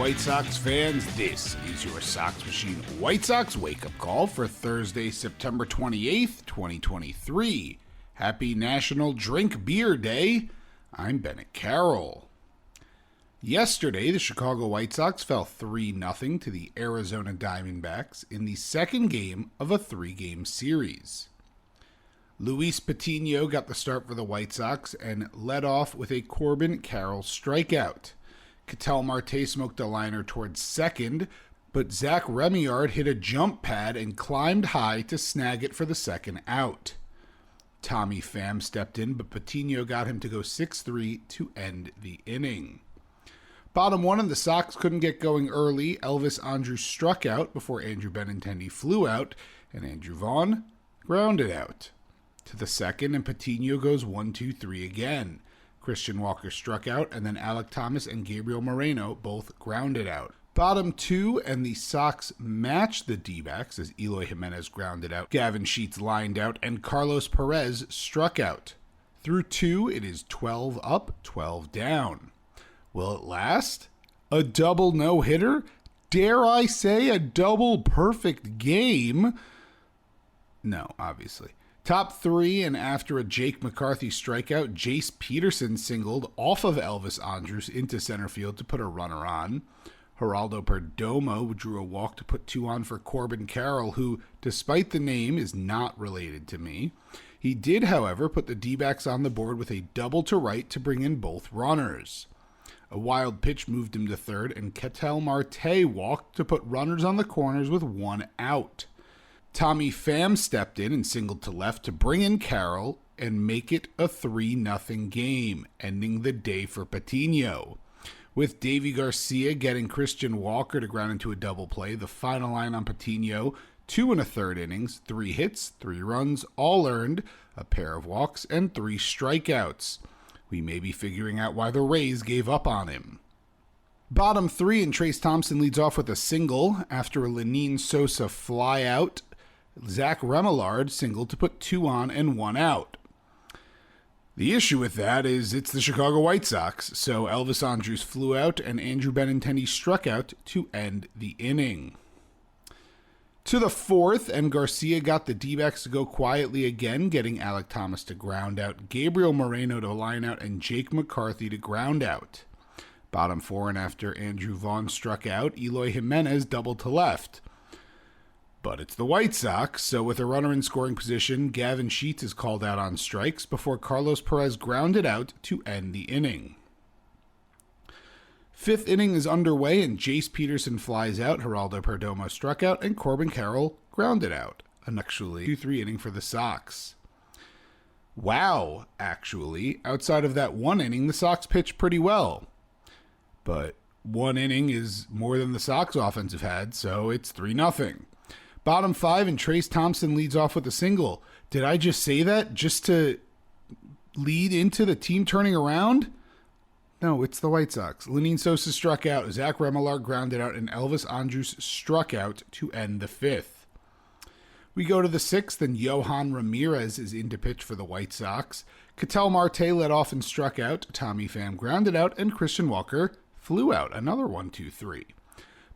White Sox fans. This is your Sox Machine White Sox wake-up call for Thursday, September 28th, 2023. Happy National Drink Beer Day. I'm Bennett Carroll. Yesterday, the Chicago White Sox fell 3-0 to the Arizona Diamondbacks in the second game of a three-game series. Luis Patino got the start for the White Sox and led off with a Corbin Carroll strikeout. Ketel Marte smoked a liner towards second, but Zach Remillard hit a jump pad and climbed high to snag it for the second out. Tommy Pham stepped in, but Patino got him to go 6-3 to end the inning. Bottom one, and the Sox couldn't get going early. Elvis Andrus struck out before Andrew Benintendi flew out, and Andrew Vaughn grounded out. To the second, and Patino goes 1-2-3 again. Christian Walker struck out, and then Alek Thomas and Gabriel Moreno both grounded out. Bottom two, and the Sox matched the D-backs as Eloy Jimenez grounded out, Gavin Sheets lined out, and Carlos Perez struck out. Through two, it is 12 up, 12 down. Will it last? A double no-hitter? Dare I say a double perfect game? No, obviously. Top three, and after a Jake McCarthy strikeout, Jace Peterson singled off of Elvis Andrus into center field to put a runner on. Geraldo Perdomo drew a walk to put two on for Corbin Carroll, who, despite the name, is not related to me. He did, however, put the D-backs on the board with a double to right to bring in both runners. A wild pitch moved him to third, and Ketel Marte walked to put runners on the corners with one out. Tommy Pham stepped in and singled to left to bring in Carroll and make it a 3-0 game, ending the day for Patino. With Davy Garcia getting Christian Walker to ground into a double play, the final line on Patino, 2 1/3 innings, 3 hits, 3 runs, all earned, a pair of walks, and 3 strikeouts. We may be figuring out why the Rays gave up on him. Bottom three, and Trace Thompson leads off with a single after a Lenyn Sosa flyout. Zach Remillard singled to put 2 on and 1 out. The issue with that is it's the Chicago White Sox, so Elvis Andrus flew out and Andrew Benintendi struck out to end the inning. To the fourth, and Garcia got the D-backs to go quietly again, getting Alek Thomas to ground out, Gabriel Moreno to line out, and Jake McCarthy to ground out. Bottom four, and after Andrew Vaughn struck out, Eloy Jimenez doubled to left. But it's the White Sox, so with a runner in scoring position, Gavin Sheets is called out on strikes before Carlos Perez grounded out to end the inning. Fifth inning is underway, and Jace Peterson flies out, Geraldo Perdomo struck out, and Corbin Carroll grounded out. An actually 2-3 inning for the Sox. Wow, actually, outside of that one inning, the Sox pitched pretty well. But one inning is more than the Sox offense have had, so it's 3-0. Bottom five, and Trace Thompson leads off with a single. Did I just say that just to lead into the team turning around? No, it's the White Sox. Lenyn Sosa struck out, Zach Remillard grounded out, and Elvis Andrus struck out to end the fifth. We go to the sixth, and Yohan Ramirez is in to pitch for the White Sox. Ketel Marte led off and struck out, Tommy Pham grounded out, and Christian Walker flew out. Another 1-2-3.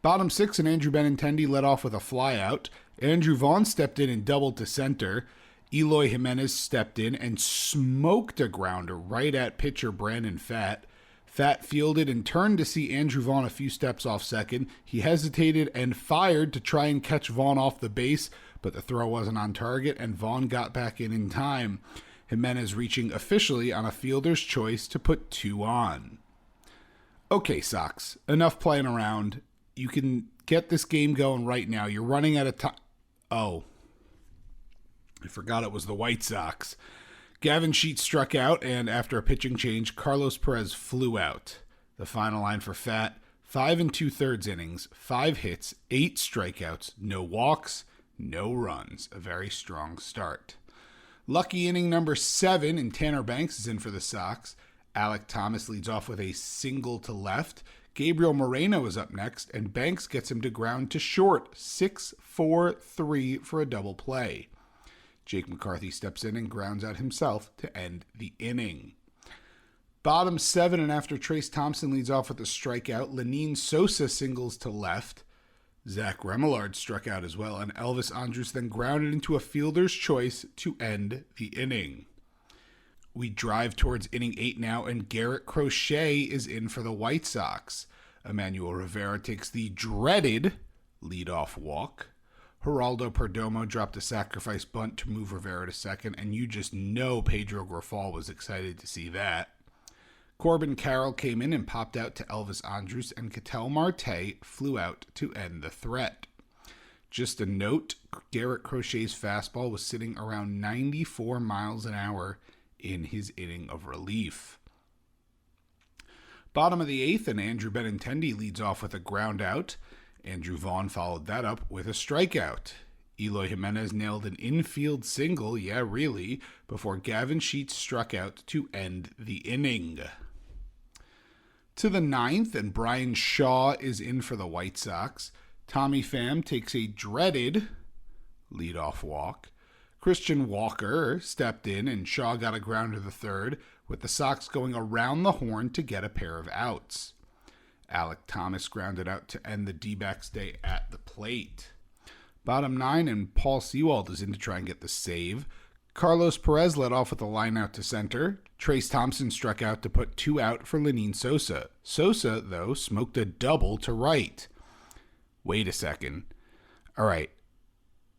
Bottom six, and Andrew Benintendi led off with a flyout. Andrew Vaughn stepped in and doubled to center. Eloy Jimenez stepped in and smoked a grounder right at pitcher Brandon Pfaadt. Pfaadt fielded and turned to see Andrew Vaughn a few steps off second. He hesitated and fired to try and catch Vaughn off the base, but the throw wasn't on target, and Vaughn got back in time. Jimenez reaching officially on a fielder's choice to put 2 on. Okay, Sox, enough playing around. You can get this game going right now. You're running out of time. Oh, I forgot it was the White Sox. Gavin Sheets struck out, and after a pitching change, Carlos Perez flew out. The final line for Pfaadt, 5 2/3 innings, 5 hits, 8 strikeouts, no walks, no runs. A very strong start. Lucky inning number 7, and Tanner Banks is in for the Sox. Alek Thomas leads off with a single to left. Gabriel Moreno is up next, and Banks gets him to ground to short, 6-4-3 for a double play. Jake McCarthy steps in and grounds out himself to end the inning. Bottom 7, and after Trace Thompson leads off with a strikeout, Lenine Sosa singles to left. Zach Remillard struck out as well, and Elvis Andrus then grounded into a fielder's choice to end the inning. We drive towards inning 8 now, and Garrett Crochet is in for the White Sox. Emmanuel Rivera takes the dreaded leadoff walk. Geraldo Perdomo dropped a sacrifice bunt to move Rivera to second, and you just know Pedro Grifol was excited to see that. Corbin Carroll came in and popped out to Elvis Andrus, and Ketel Marte flew out to end the threat. Just a note, Garrett Crochet's fastball was sitting around 94 miles an hour in his inning of relief. Bottom of the 8th, and Andrew Benintendi leads off with a ground out. Andrew Vaughn followed that up with a strikeout. Eloy Jimenez nailed an infield single, yeah really, before Gavin Sheets struck out to end the inning. To the 9th, and Brian Shaw is in for the White Sox. Tommy Pham takes a dreaded leadoff walk. Christian Walker stepped in, and Shaw got a ground to the third, with the Sox going around the horn to get a pair of outs. Alec Thomas grounded out to end the D-backs' day at the plate. Bottom 9, and Paul Sewald is in to try and get the save. Carlos Perez led off with a line out to center. Trace Thompson struck out to put 2 out for Lenine Sosa. Sosa, though, smoked a double to right. Wait a second. All right.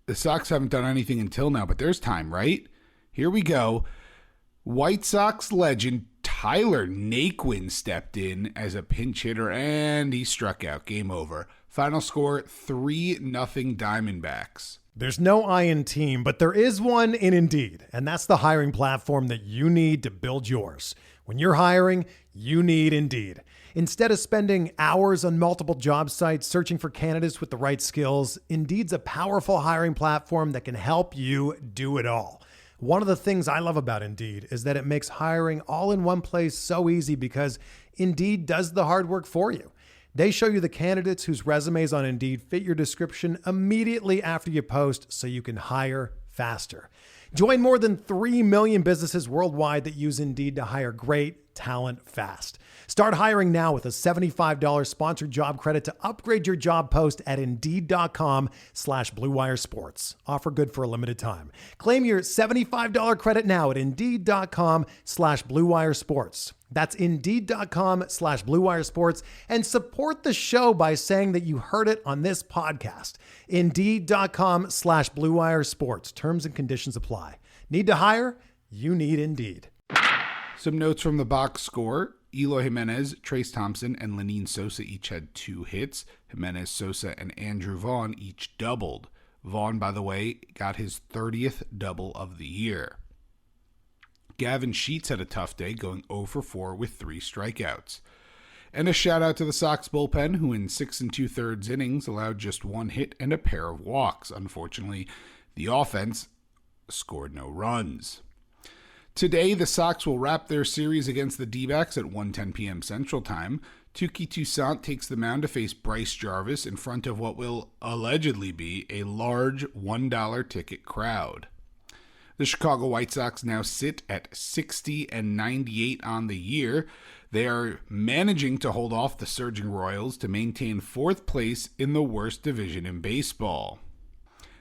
The Sox haven't done anything until now, but there's time, right? Here we go. White Sox legend Tyler Naquin stepped in as a pinch hitter, and he struck out. Game over. Final score, 3-0 Diamondbacks. There's no I in team, but there is one in Indeed, and that's the hiring platform that you need to build yours. When you're hiring, you need Indeed. Instead of spending hours on multiple job sites searching for candidates with the right skills, Indeed's a powerful hiring platform that can help you do it all. One of the things I love about Indeed is that it makes hiring all in one place so easy because Indeed does the hard work for you. They show you the candidates whose resumes on Indeed fit your description immediately after you post so you can hire faster. Join more than 3 million businesses worldwide that use Indeed to hire great talent fast. Start hiring now with a $75 sponsored job credit to upgrade your job post at Indeed.com/Blue Wire Sports. Offer good for a limited time. Claim your $75 credit now at Indeed.com/Blue Wire Sports. That's Indeed.com/Blue Wire Sports, and support the show by saying that you heard it on this podcast. Indeed.com/Blue Wire Sports. Terms and conditions apply. Need to hire? You need Indeed. Some notes from the box score. Eloy Jimenez, Trace Thompson, and Lenine Sosa each had 2 hits. Jimenez, Sosa, and Andrew Vaughn each doubled. Vaughn, by the way, got his 30th double of the year. Gavin Sheets had a tough day, going 0 for 4 with 3 strikeouts. And a shout out to the Sox bullpen, who in 6 2/3 innings allowed just 1 hit and a pair of walks. Unfortunately, the offense scored no runs. Today, the Sox will wrap their series against the D-backs at 1:10 p.m. Central Time. Touki Toussaint takes the mound to face Bryce Jarvis in front of what will allegedly be a large $1 ticket crowd. The Chicago White Sox now sit at 60-98 on the year. They are managing to hold off the surging Royals to maintain 4th place in the worst division in baseball.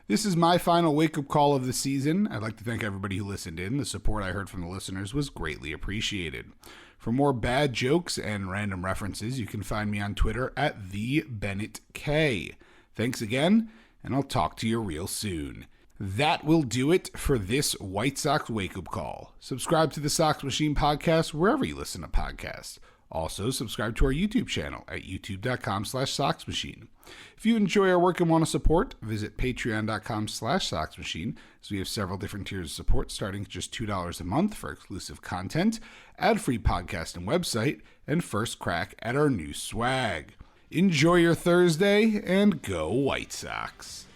This is my final wake-up call of the season. I'd like to thank everybody who listened in. The support I heard from the listeners was greatly appreciated. For more bad jokes and random references, you can find me on Twitter at TheBennettK. Thanks again, and I'll talk to you real soon. That will do it for this White Sox wake-up call. Subscribe to the Sox Machine podcast wherever you listen to podcasts. Also, subscribe to our YouTube channel at youtube.com/SoxMachine. If you enjoy our work and want to support, visit patreon.com/SoxMachine, as we have several different tiers of support starting at just $2 a month for exclusive content, ad-free podcast and website, and first crack at our new swag. Enjoy your Thursday, and go White Sox.